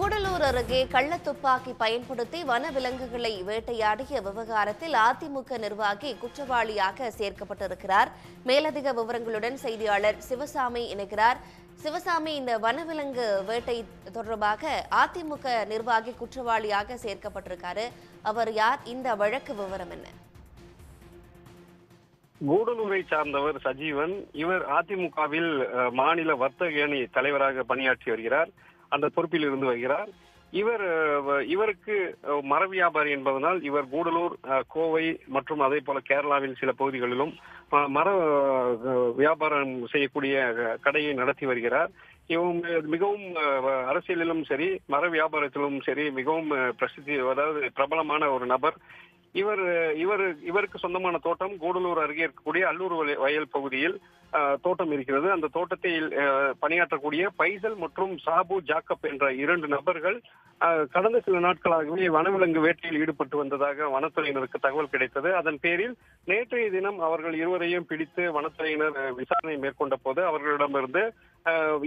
கூடலூர் அருகே கள்ளத்துப்பாக்கி பயன்படுத்தி வனவிலங்குகளை வேட்டையாடிய விவகாரத்தில் அதிமுக நிர்வாகி குற்றவாளியாக சேர்க்கப்பட்டிருக்கிறார். மேலதிக விவரங்களுடன் செய்தியாளர் சிவசாமி இணைக்கிறார். சிவசாமி, இந்த வனவிலங்கு வேட்டை தொடர்பாக அதிமுக நிர்வாகி குற்றவாளியாக சேர்க்கப்பட்டிருக்காரு. அவர் யார்? இந்த வழக்கு விவரம் என்ன? கூடலூரை சார்ந்தவர் சஜீவன். இவர் அதிமுகவில் மாநில வர்த்தக அணி தலைவராக பணியாற்றி வருகிறார். அந்த பொறுப்பில் இருந்து வருகிறார். இவருக்கு மர வியாபாரி என்பதனால் இவர் கூடலூர், கோவை மற்றும் அதே போல கேரளாவில் சில பகுதிகளிலும் மர வியாபாரம் செய்யக்கூடிய கடையை நடத்தி வருகிறார். இவங்க மிகவும் அரசியலிலும் சரி, மர வியாபாரத்திலும் சரி மிகவும் அதாவது பிரபலமான ஒரு நபர். இவருக்கு சொந்தமான தோட்டம் கூடலூர் அருகே இருக்கக்கூடிய அல்லூர் வயல் பகுதியில் தோட்டம் இருக்கிறது. அந்த தோட்டத்தில் பணியாற்றக்கூடிய பைசல் மற்றும் சாபு ஜாக்கப் என்ற 2 நபர்கள் கடந்த சில நாட்களாகவே வனவிலங்கு வேட்டையில் ஈடுபட்டு வந்ததாக வனத்துறையினருக்கு தகவல் கிடைத்தது. அதன் பேரில் நேற்றைய தினம் அவர்கள் இருவரையும் பிடித்து வனத்துறையினர் விசாரணை மேற்கொண்ட போது அவர்களிடமிருந்து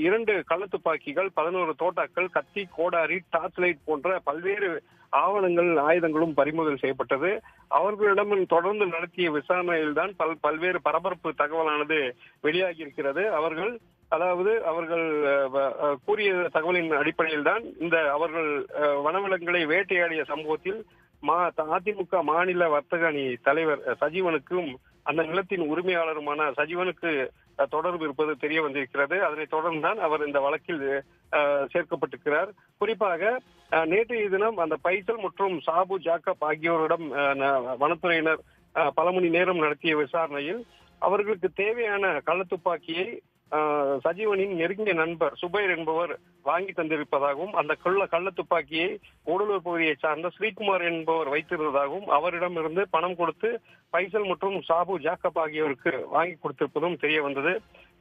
2 கள்ளத்துப்பாக்கிகள், 11 தோட்டாக்கள், கத்தி, கோடாரி, டார்ச் லைட் போன்ற பல்வேறு ஆவணங்கள், ஆயுதங்களும் பறிமுதல் செய்யப்பட்டது. அவர்களிடம் தொடர்ந்து நடத்திய விசாரணையில்தான் பல்வேறு பரபரப்பு தகவலானது வெளியாகி இருக்கிறது. அவர்கள் கூறிய தகவலின் அடிப்படையில் தான் அவர்கள் வனவிலங்குகளை வேட்டையாடிய சம்பவத்தில் அதிமுக மாநில வர்த்தக அணி தலைவர் சஜீவனுக்கும் அந்த நிலத்தின் உரிமையாளருமான சஜீவனுக்கு தொடர்பு இருப்பது தெரிய வந்திருக்கிறது. அதனைத் தொடர்ந்துதான் அவர் இந்த வழக்கில் சேர்க்கப்பட்டிருக்கிறார். குறிப்பாக நேற்றைய தினம் அந்த பைசல் மற்றும் சாபு ஜாக்கப் ஆகியோரிடம் வனத்துறையினர் பல மணி நேரம் நடத்திய விசாரணையில் அவர்களுக்கு தேவையான கள்ளத்துப்பாக்கியை சஜீவனின் நெருங்கிய நண்பர் சுபைர் என்பவர் வாங்கி தந்திருப்பதாகவும், அந்த கள்ளத்துப்பாக்கியை கூடலூர் பகுதியை சார்ந்த ஸ்ரீகுமார் என்பவர் வைத்திருந்ததாகவும், அவரிடமிருந்து பணம் கொடுத்து பைசல் மற்றும் சாபு ஜாக்கப் ஆகியோருக்கு வாங்கி கொடுத்திருப்பதும் தெரிய வந்தது.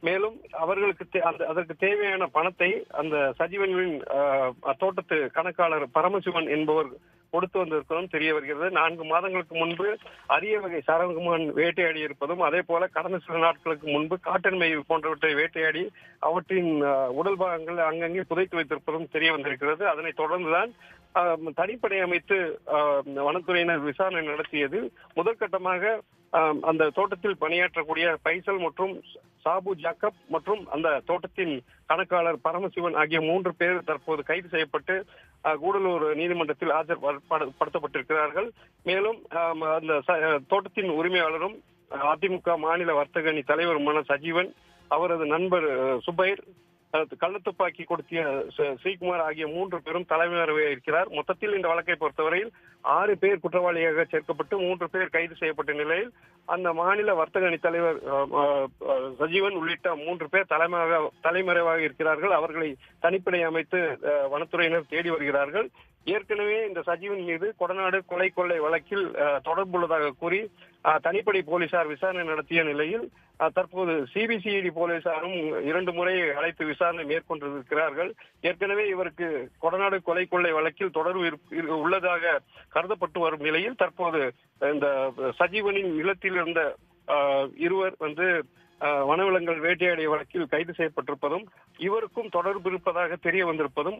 மேலும் அவர்களுக்கு அதற்கு தேவையான பணத்தை அந்த சஜீவனின் தோட்டத்து கணக்காளர் பரமசிவன் என்பவர் கொடுத்து வந்திருப்பதும் தெரிய வருகிறது. 4 மாதங்களுக்கு முன்பு அரிய வகை சரகுமான் வேட்டையாடி இருப்பதும், அதே போல கடந்த சில நாட்களுக்கு முன்பு காட்டெருமை போன்றவற்றை வேட்டையாடி அவற்றின் உடல் பாகங்கள் அங்கங்கே புதைத்து வைத்திருப்பதும் தெரிய வந்திருக்கிறது. அதனைத் தொடர்ந்துதான் தனிப்படை அமைத்து வனத்துறையினர் விசாரணை நடத்தியது. முதற்கட்டமாக அந்த தோட்டத்தில் பணியாற்றக்கூடிய பைசல் மற்றும் சாபு ஜாக்கப் மற்றும் அந்த தோட்டத்தின் கணக்காளர் பரமசிவன் ஆகிய 3 பேர் தற்போது கைது செய்யப்பட்டு கூடலூர் நீதிமன்றத்தில் ஆஜர்படுத்தப்பட்டிருக்கிறார்கள். மேலும் அந்த தோட்டத்தின் உரிமையாளரும் அதிமுக மாநில வர்த்தக அணி தலைவருமான சஜீவன், அவரது நண்பர் சுபைர், கள்ளத்துப்பாக்கி கொடுத்திய ஸ்ரீகுமார் ஆகிய 3 பேரும் தலைமையாக இருக்கிறார். மொத்தத்தில் இந்த வழக்கை பொறுத்தவரையில் 6 பேர் குற்றவாளியாக சேர்க்கப்பட்டு 3 பேர் கைது செய்யப்பட்ட நிலையில் அந்த மாநில வர்த்தக அணி தலைவர் சஜீவன் உள்ளிட்ட 3 பேர் தலைமறைவாக இருக்கிறார்கள். அவர்களை தனிப்படை அமைத்து வனத்துறையினர் தேடி வருகிறார்கள். ஏற்கனவே இந்த சஜீவன் மீது கொடநாடு கொலை கொள்ளை வழக்கில் தொடர்புள்ளதாக கூறி தனிப்படை போலீசார் விசாரணை நடத்திய நிலையில் தற்போது சிபிசிஐடி போலீசாரும் 2 முறை அழைத்து விசாரணை மேற்கொண்டிருக்கிறார்கள். ஏற்கனவே இவருக்கு கொடநாடு கொலை கொள்ளை வழக்கில் தொடர்பு உள்ளதாக கருதப்பட்டு வரும் நிலையில் தற்போது இந்த சஜீவனின் நிலத்தில் இருந்த இருவர் வனவிலங்குகள் வேட்டையாடிய வழக்கில் கைது செய்யப்பட்டிருப்பதும், இவருக்கும் தொடர்பு இருப்பதாக தெரிய வந்திருப்பதும்,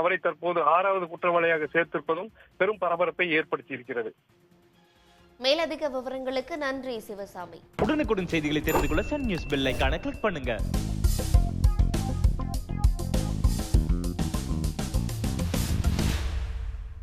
அவரை தற்போது 6வது குற்றவாளியாக சேர்த்திருப்பதும் பெரும் பரபரப்பை ஏற்படுத்தியிருக்கிறது. மேலதிக விவரங்களுக்கு நன்றி சிவசாமி. உடனுக்குடன் செய்திகளை தெரிந்து கொள்ள சன் நியூஸ் பெல் ஐகானை கிளிக் பண்ணுங்க.